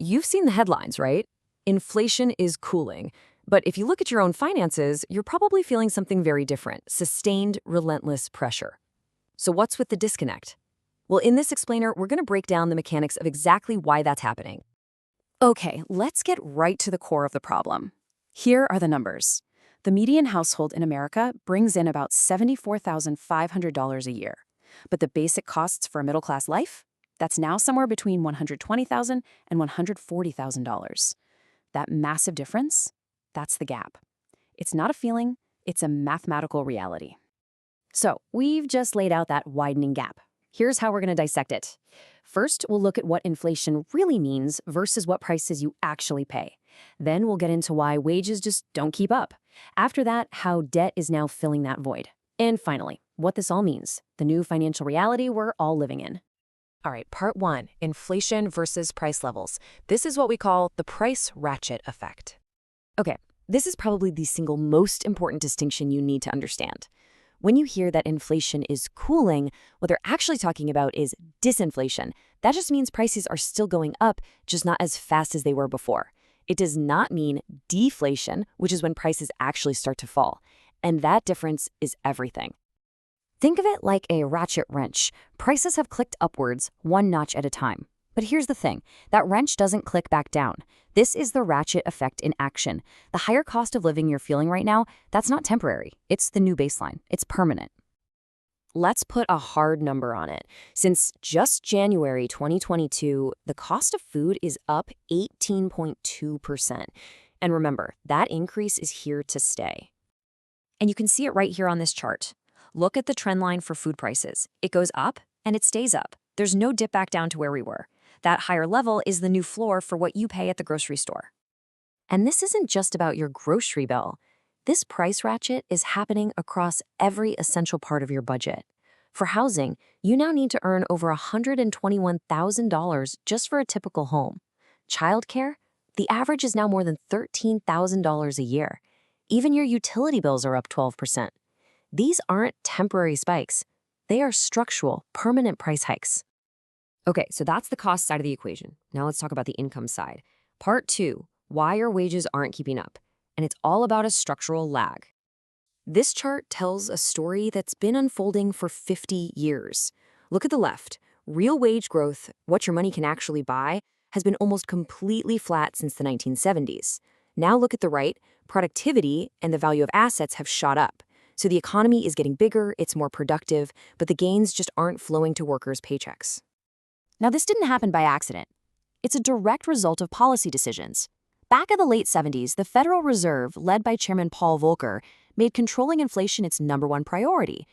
You've seen the headlines, right? Inflation is cooling. But if you look at your own finances, you're probably feeling something very different: sustained, relentless pressure. So what's with the disconnect? Well, in this explainer, we're going to break down the mechanics of exactly why that's happening. Okay, let's get right to the core of the problem. Here are the numbers. The median household in America brings in about $74,500 a year. But the basic costs for a middle-class life? That's now somewhere between $120,000 and $140,000. That massive difference? That's the gap. It's not a feeling, it's a mathematical reality. So, we've just laid out that widening gap. Here's how we're going to dissect it. First, we'll look at what inflation really means versus what prices you actually pay. Then we'll get into why wages just don't keep up. After that, how debt is now filling that void. And finally, what this all means, the new financial reality we're all living in. All right, part one, inflation versus price levels. This is what we call the price ratchet effect. Okay, this is probably the single most important distinction you need to understand. When you hear that inflation is cooling, what they're actually talking about is disinflation. That just means prices are still going up, just not as fast as they were before. It does not mean deflation, which is when prices actually start to fall. And that difference is everything. Think of it like a ratchet wrench. Prices have clicked upwards, one notch at a time. But here's the thing, that wrench doesn't click back down. This is the ratchet effect in action. The higher cost of living you're feeling right now, that's not temporary. It's the new baseline. It's permanent. Let's put a hard number on it. Since just January 2022, the cost of food is up 18.2%. And remember, that increase is here to stay. And you can see it right here on this chart. Look at the trend line for food prices. It goes up and it stays up. There's no dip back down to where we were. That higher level is the new floor for what you pay at the grocery store. And this isn't just about your grocery bill. This price ratchet is happening across every essential part of your budget. For housing, you now need to earn over $121,000 just for a typical home. Childcare, the average is now more than $13,000 a year. Even your utility bills are up 12%. These aren't temporary spikes. They are structural, permanent price hikes. Okay, so that's the cost side of the equation. Now let's talk about the income side. Part two, why your wages aren't keeping up. And it's all about a structural lag. This chart tells a story that's been unfolding for 50 years. Look at the left. Real wage growth, what your money can actually buy, has been almost completely flat since the 1970s. Now look at the right. Productivity and the value of assets have shot up. So the economy is getting bigger, it's more productive, but the gains just aren't flowing to workers' paychecks. Now, this didn't happen by accident. It's a direct result of policy decisions. Back in the late 70s, the Federal Reserve, led by Chairman Paul Volcker, made controlling inflation its #1 priority.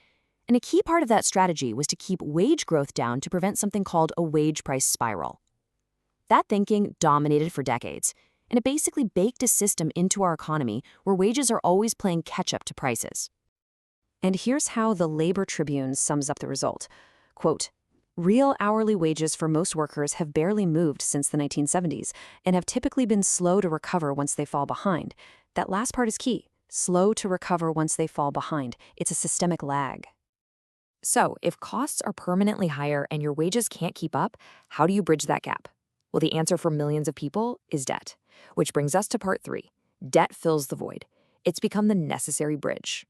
And a key part of that strategy was to keep wage growth down to prevent something called a wage price spiral. That thinking dominated for decades, and it basically baked a system into our economy where wages are always playing catch-up to prices. And here's how the Labor Tribune sums up the result. Quote, real hourly wages for most workers have barely moved since the 1970s and have typically been slow to recover once they fall behind. That last part is key. Slow to recover once they fall behind. It's a systemic lag. So, if costs are permanently higher and your wages can't keep up, how do you bridge that gap? Well, the answer for millions of people is debt. Which brings us to part three. Debt fills the void. It's become the necessary bridge.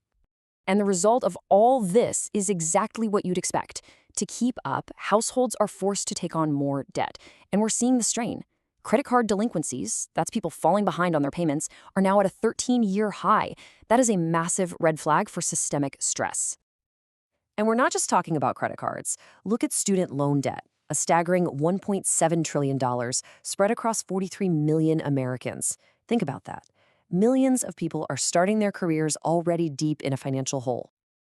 And the result of all this is exactly what you'd expect. To keep up, households are forced to take on more debt. And we're seeing the strain. Credit card delinquencies, that's people falling behind on their payments, are now at a 13-year high. That is a massive red flag for systemic stress. And we're not just talking about credit cards. Look at student loan debt, a staggering $1.7 trillion spread across 43 million Americans. Think about that. Millions of people are starting their careers already deep in a financial hole.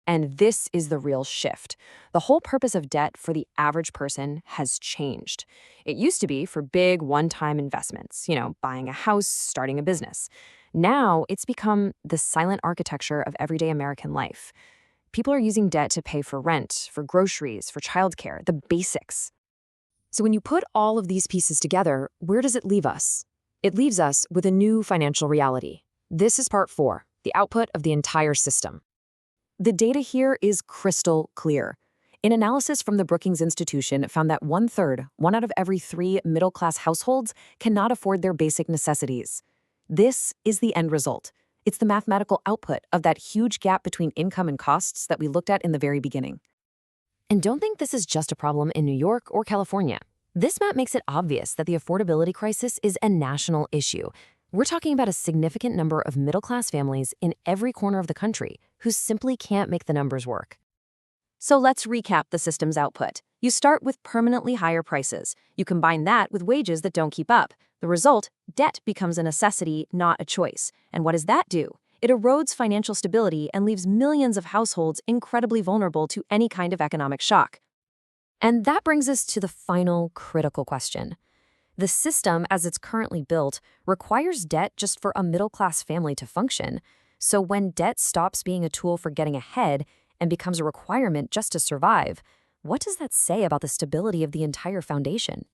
And this is the real shift. The whole purpose of debt for the average person has changed. It used to be for big one-time investments, buying a house, starting a business. Now it's become the silent architecture of everyday American life. People are using debt to pay for rent, for groceries, for childcare, the basics. So when you put all of these pieces together, where does it leave us? It leaves us with a new financial reality. This is part four, the output of the entire system. The data here is crystal clear. An analysis from the Brookings Institution found that one out of every three middle-class households, cannot afford their basic necessities. This is the end result. It's the mathematical output of that huge gap between income and costs that we looked at in the very beginning. And don't think this is just a problem in New York or California. This map makes it obvious that the affordability crisis is a national issue. We're talking about a significant number of middle-class families in every corner of the country who simply can't make the numbers work. So let's recap the system's output. You start with permanently higher prices. You combine that with wages that don't keep up. The result, debt becomes a necessity, not a choice. And what does that do? It erodes financial stability and leaves millions of households incredibly vulnerable to any kind of economic shock. And that brings us to the final critical question. The system, as it's currently built, requires debt just for a middle-class family to function. So when debt stops being a tool for getting ahead and becomes a requirement just to survive, what does that say about the stability of the entire foundation?